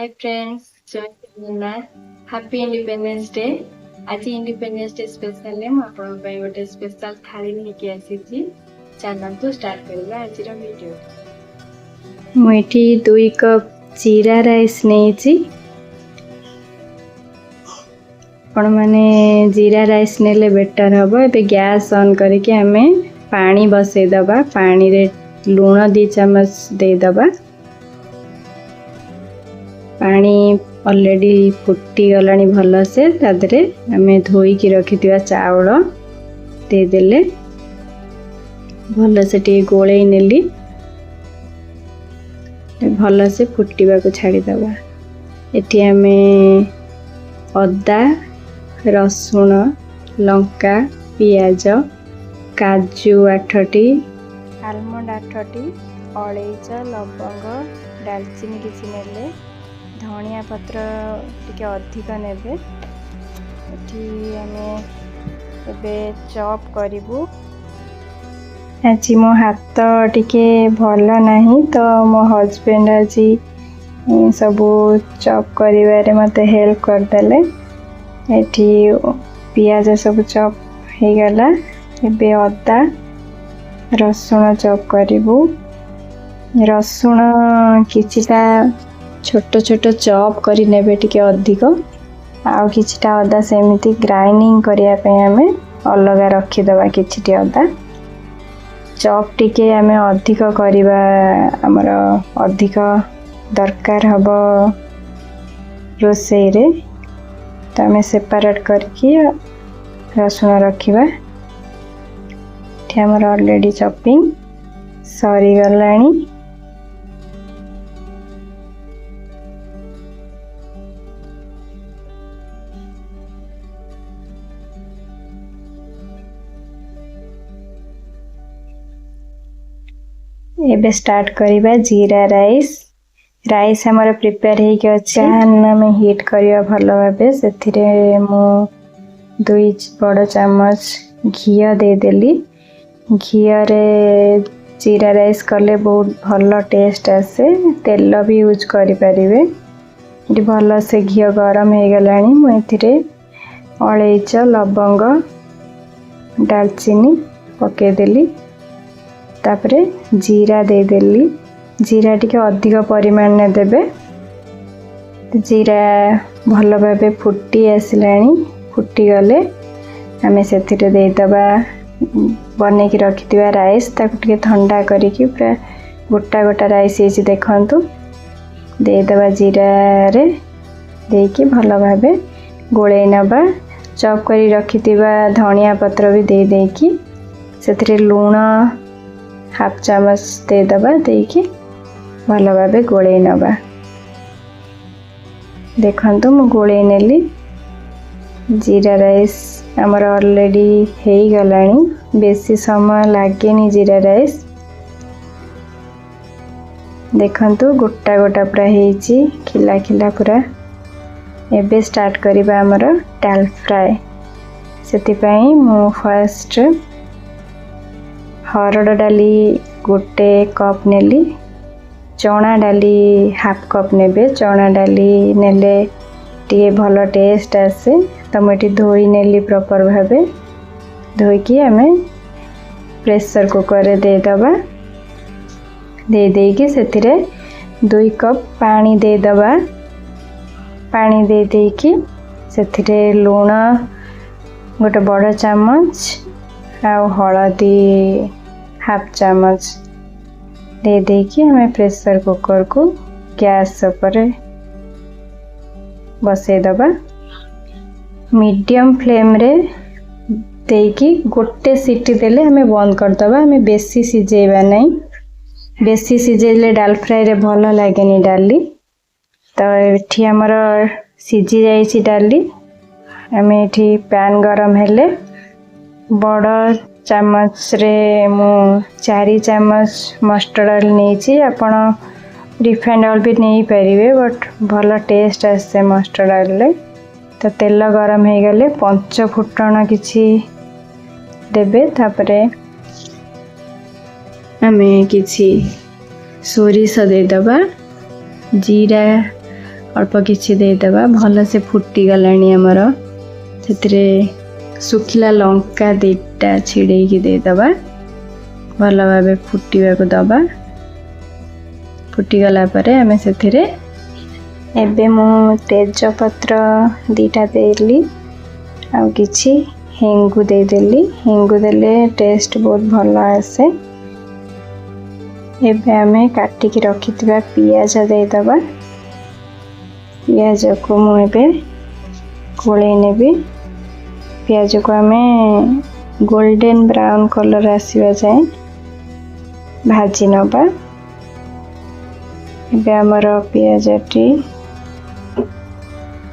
हाय friends, जय Jagannath. Happy independence day. आज independence day special है आपण पे गोटे स्पेशल थाली लेके आसी छी। चलंतु स्टार्ट करबा आज रो वीडियो। मुठी 2 कप जीरा राइस नहीं छी। आपण माने जीरा राइस नेले बेटर हबो। एबे गैस ऑन करके हमें पानी बसै दबा। पानी रे लूण 2 चम्मच दे दबा। पानी ऑलरेडी फुटी गलानी भल से तादरे हमें धोई की रखी चाउल दे देले भल से टी गोले नेली भल से फुटवा को छाड़ी दबा। एटी हमें अदा रसुण लंका पियाज काजू 8टी आलमंड 8टी अलैच लवंग डालचीनी किसी नेले धनिया पत्र टिके अधिक नेबे। एठी हमें एबे चॉप करिवु। आज मो हाथ टिके भल नहीं तो मो हस्बैंड आज सब चॉप करिवारे मते हेल्प कर देले। एठी पियाज सब चॉप हे गला। एबे अदा रसुण चॉप करिवु। रसुण किछिटा छोट छोट चॉप करी नेबे टिके अधिक आउ किछिटा अदा सेमिति ग्राइंडिंग करिया पे हमें अलग रखी दबा। किछिटी अदा चॉप टिके हमें अधिक करिबा हमर अधिक दरकार हबो रोसई रे तो हमें सेपरेट करके रसुण रखिबा। ठी हमर ऑलरेडी चॉपिंग सरी गलानी। एबे स्टार्ट करिबा जीरा राइस। राइस हमर प्रिपेयर हे के अछि। पैन में हीट करिया भलो भाबे। सेथिरे मु 2 बड़ चम्मच घी दे देली। घी रे जीरा राइस कले बहुत भलो टेस्ट आसे। तेल भी यूज करि परिबे। इति भलो से घी गरम हे गलानी। मु एथिरे अलैच लवंग डालचीनी पके देली। तापरे जीरा दे देली। जीरा टिके अधिक परिमाण ने देबे। जीरा भल भाबे फुटी आसिलानी। फुटी गले हमें सेथिरे दे दबा बने की रखिथिबा राइस। ताकु टिके ठंडा करिकि पूरा गोटा गोटा राइस हे देखंतु दे दबा। जीरा रे देकी भल भाबे गोळे नबा। चॉप करी रखिथिबा धनिया पत्र भी दे देकी सेथिरे लूण हाफ चम्मच दे दबा। देकी भल भाबे गोळे नबा। देखंतु मु गोळे नेली। जीरा राइस हमर ऑलरेडी हे गलानी। बेसी समय लागेनी जीरा राइस। देखंतु गोटा गोटा पूरा हेची खिला खिला पूरा। एबे स्टार्ट करिबा हमर डाल फ्राई। सेति पई मु फर्स्ट हरड़ डाली गोटे कप नेली। चना डाली हाफ कप नेबे। चना डाली नेले टिके भलो टेस्ट आसे। तो मुझे धोई नेली प्रॉपर भाबे। धोई की हमें प्रेशर कुकर दे दबा। दे देकी सेथिरे 2 कप पानी दे दबा। पानी दे देकी सेथिरे लूण गोटे बड़ चम्मच आउ हलदी हाफ चम्मच दे देकी हमें प्रेशर कुकर को गैस पर बसै दबा। मीडियम फ्लेम रे देकी गोटे सीटी देले हमें बंद कर दबा। हमें बेसी सिजेबा नहीं। बेसी सिजेले डाल फ्राई रे भलो लागेनी डाली। तो एठी हमर सिजी जाईची डाली। हमें एठी पैन गरम हेले बड़ चम्मच रे मु 4 चम्मच मस्टर्ड ऑयल नेची। आपण रिफाइंड ऑयल भी नहीं परिवे बट भलो टेस्ट आसे मस्टर्ड ऑयल ले। तो तेल गरम हे गले 5 फुटण किछि देबे। तापरे हमें किछि सोरिष दे दबा। जीरा अल्प किछि देदेबा भल से फुटी गलानी आमर से सुखिला लंका दुईटा छिड़ेकी देदेबा भल भाव फुटिबा को दबा फुटीगला आम से एबे मु तेजपत्र दीटा देली आ किछि हेंगु देदेली हेंगु देले टेस्ट बहुत भल आसे। एबे आमे काटिक रखिथिबा पियाज देदेबा पियाज को मु एबे कोले नेबी पियाज को आमे गोल्डन ब्राउन कलर आसीबा जाए भाजी नबा। एबे हमर पियाजटी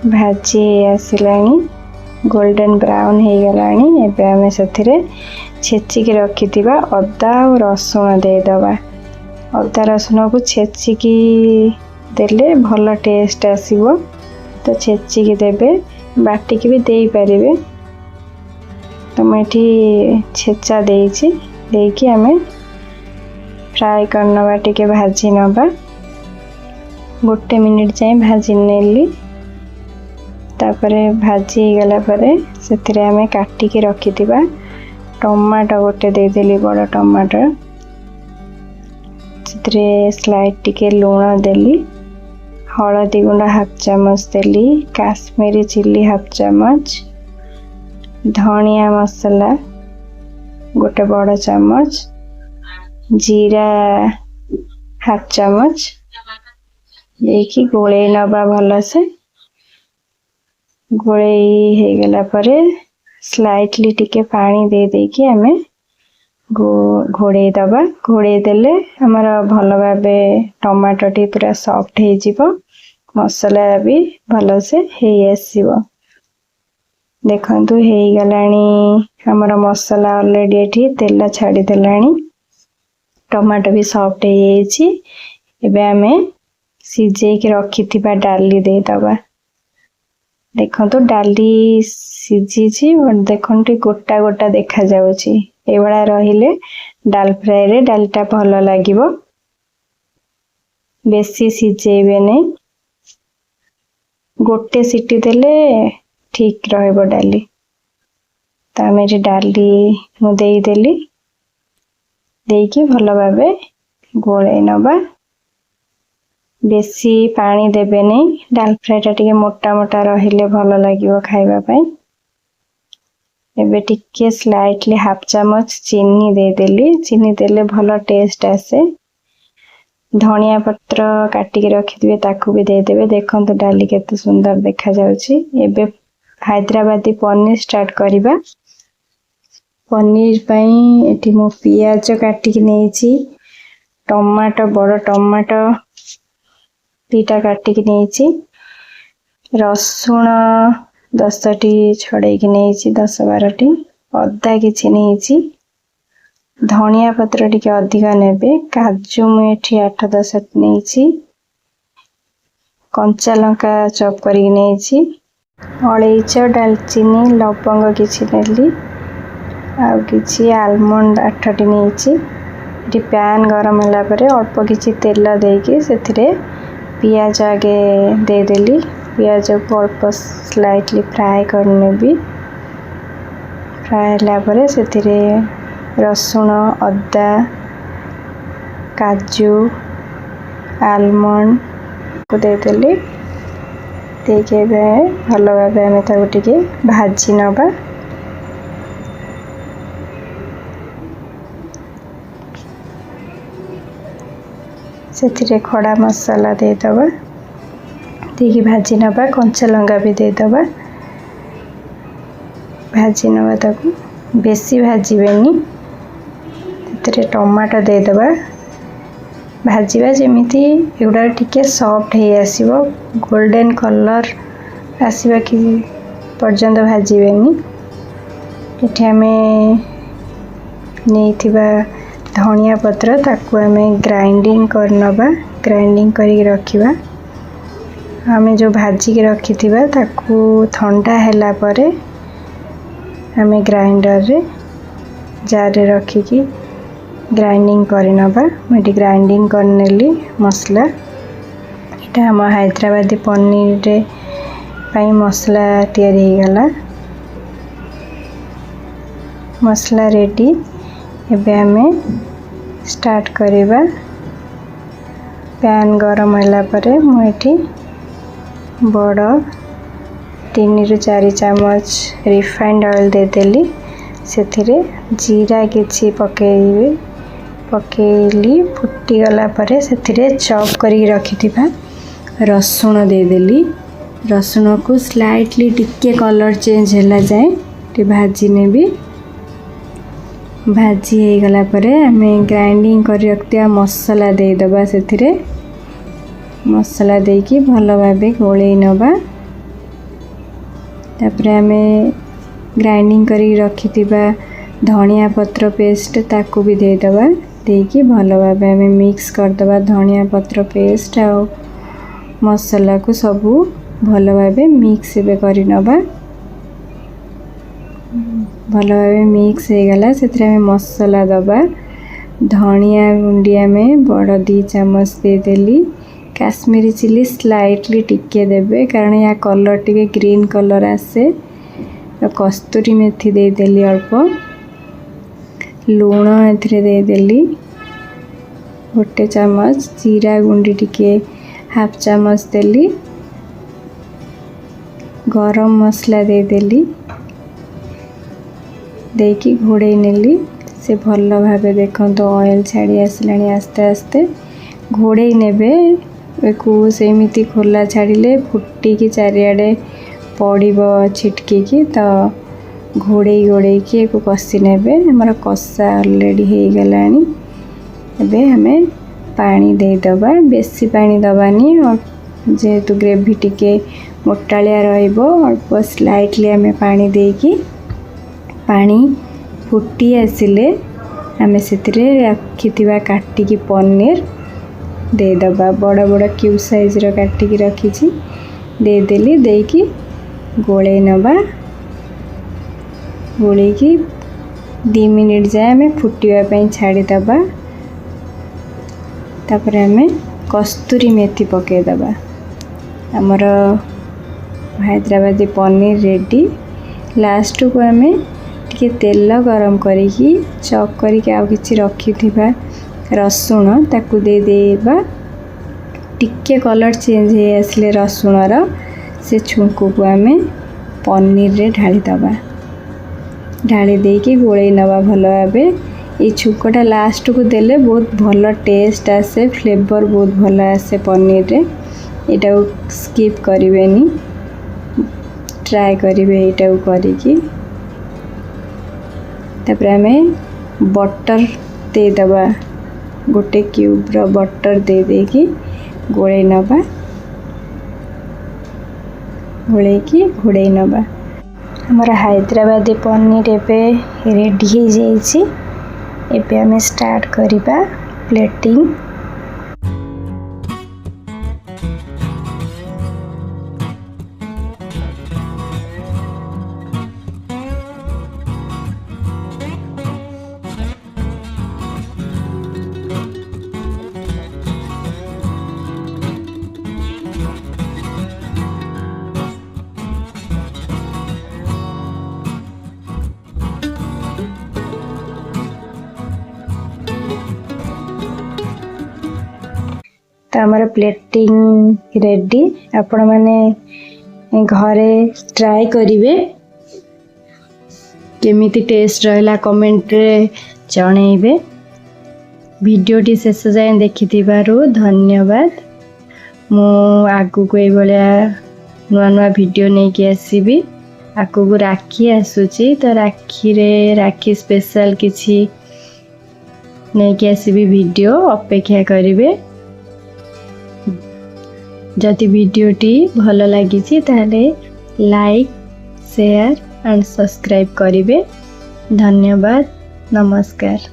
भाजी आसिलानी गोल्डन ब्राउन हो गलानी। एबे आमे सेथिरे छेचिक रखिथिबा अदा और रसुण देदेबा अदा रसुण को छेचिकी देले भल टेस्ट आसीबो तो छेचिकी देबे बाटिकी भी देई परिबे। तो मैं छेचा देइछि देकी आमे फ्राई करनबा टिके भाजी नबा गोटे मिनिट जाए भाजी नेली तापरे भाजी गला परे सेथिरे आमे काटिकी रखिथिबा टमाटो गोटे देदेली बड़ टमाटो सेथिरे स्लाइड टिके लूण देली हलदी गुंड हाफ चामच देली काश्मीरी चिल्ली हाफ चामच धनिया मसला गोटे बड़ चामच जीरा हाफ चामच देखी गोले नबा भल से गोले हो गला परे स्लाइटली टिके पानी दे देकी आमे घोड़े दबा घोड़े देले हमर भल भाबे टमाटो टी पूरा सॉफ्ट हो जिवो मसला भी भल से हे आसीबो। देखंतु हे गलानी हमर मसला ऑलरेडी एठी तेल छाड़ी देलानी टमाटो भी सॉफ्ट हो जाईची। एबे आमे सिझे के रखिथिबा डाली दे दबा देखंतु डाली सिझी और देखंतु गोटा गोटा देखा जाउची एवडा रहिले डाल फ्राई रे डालटा भल लागिवो बेसी सिझेबे नै गोटे सीटी देले ठीक रहबो डाली। तो आमे जे डाली मु देई देली देकी भल भाबे गोळे नबा बेसी पानी देबे नै डाल फ्राई टा टिके मोटा मोटा रहिले भल लागिवो खाइबा पई। एबे टिके स्लाइटली हाफ चामच चीनी दे देली चीनी देले भल टेस्ट आसे। धनिया पत्र काटिके रखिथिबे ताकू भी दे देबे देखंतु डाली केते सुंदर देखा जाउची। एबे हैदराबादी पनीर स्टार्ट करिबा पनीर पई एठी मो पियाज काटिके नेछि टमाटो बड़ टमाटो दीटा काटिके नेछि रसुण 10टी छड़ेकी नेछि 10-12टी अदा किछि नेछि धनिया पत्र टिके अधिक नेबे काजू मु एठी 8-10 नेछि कंचा लंका चॉप करी नेछि अलैच दालचीनी लवंग किछि नेली आ किछि आलमंड 8टी नेछि। एठी पैन गरम होला परे अल्प किछि तेल देकी सेथिरे पियाज आगे दे देली पियाज को अल्प स्लाइटली फ्राई करने भी फ्राई होला परे सेथिरे रसुण अदा काजू आलमंड को दे देली देके भल भाव आम टे भाजी नबा। से खड़ा मसाला देदबा देखिए भाजी नबा कंचा लंका भी देदबा भाजी नबा ताकू बेसी भाजबेनी टमाटो देदबा भाजवा जमीती एगुड़ा टिके सॉफ्ट है आसीबो गोल्डन कलर आसीबा कि पर्यंत भाजबेनी। एठी आमे नेथिबा धनिया पत्र ताकू आमे ग्राइंडिंग करनबा ग्राइंडिंग करी रखिबा आमे जो भाजी के रखिथिबा ताकू ठंडा हैला परे आमे ग्राइंडर रे जार रे रखिकी ग्राइंडिंग करनबा। मैं ग्राइंडिंग करनेली मसला आम हैदराबादी पनीर पाई मसला तैयारी गला मसला रेडी एबे हमें स्टार्ट करिबा पैन गरम होला परे मुठी बड़ 3 ରୁ 4 चामच रिफाइंड ऑयल दे देली से जीरा किछि पकेली फुटी गला परे से चॉप करी रखिथिबा रसुण दे देली रसुण को स्लाइटली टिके कलर चेंज होला जाए टे भाजी नेबी भाजी हो गला परे हमें ग्राइंडिंग कर रखिया मसला दे दबा से मसला देकी भल भाबे गोळेई नबा तापर हमें ग्राइंडिंग करी रखिथिबा धनिया पत्र पेस्ट ताकू भी दे दबा देकी भल भाबे हमें मिक्स कर दबा धनिया पत्र पेस्ट आ मसला को सबू भल भाबे मिक्स बे करी नबा भल भाबे मिक्स हो गला से मसला दबा धनिया गुंडिया में बड़ 2 चामच दे देली काश्मीरी चिली स्लाइटली टिके देबे कारण या कलर टिके ग्रीन कलर आसे तो कस्तूरी मेथी दे देली अल्प लूण एथरे दे देली 1 चामच जीरा गुंडी टिके हाफ चामच देली गरम मसला दे देली देकी घोड़े नेली से भल भाबे देखो तो ऑयल छाड़ी आसलानी आस्ते आस्ते घोड़े नेबे को सेमिति खोला छाड़िले फुटी की चारियाडे पड़िबो छिटकी की तो घोड़े की को कसी नेबे हमर कसा ऑलरेडी हो गलानी एबे हमें पानी दे दबा बेसी पानी दबानी और जेहेतु ग्रेवी टिके मोटालिया रहिबो अल्प स्लाइटली हमें पानी देकी पानी फुटी आसिले हमें से रखिथिबा काटिकी पनीर दे दबा बड़ा बड़ा क्यूब साइज रो काटिकी रखिछि दे देली देकी गोळे नबा गोळे की 2 मिनिट जाए हमें फुटिवा पई छाड़ी दबा तापर हमें कस्तूरी मेथी पके दबा हमर हैदराबादी पनीर रेडी लास्ट को हमें टिके तेल गरम करिकी चॉप करिके आ किछि रखिथिबा रसुण ताकू दे देबा टिके कलर चेंज हो आसले रसुण रो से छुंकू को हमें पनीर रे ढाली दबा ढाली देकी गोळे नबा भल भाबे ये छुंकटा लास्ट को देले बहुत भल टेस्ट आसे फ्लेवर बहुत भल आसे पनीर रे एटा स्किप करिवेनी ट्राई करिवे एटा करिकी तापर हमें बटर दे दबा गोटे क्यूब रो बटर दे देकी गोळे नबा गोळे की घोड़े नबा हमर हैदराबादी पनीर एबे रेडी हो जाइछि एबे हमें स्टार्ट करिबा प्लेटिंग तो हमारा प्लेटिंग रेडी आपण माने घरे ट्राई करिवे केमिति टेस्ट रहला कमेंट रे जणैबे वीडियोटी शेष जाए देखिथिबारु धन्यवाद मु आगु को ए बलिया नुआ नुआ वीडियो नै के आसीबी आगु को राखी आसुची तो राखी रे राखी स्पेशल किछि नै के आसीबी वीडियो अपेक्षा करिवे जदि वीडियोटी भल लगी ताले लाइक शेयर एंड सब्सक्राइब करिवे धन्यवाद नमस्कार।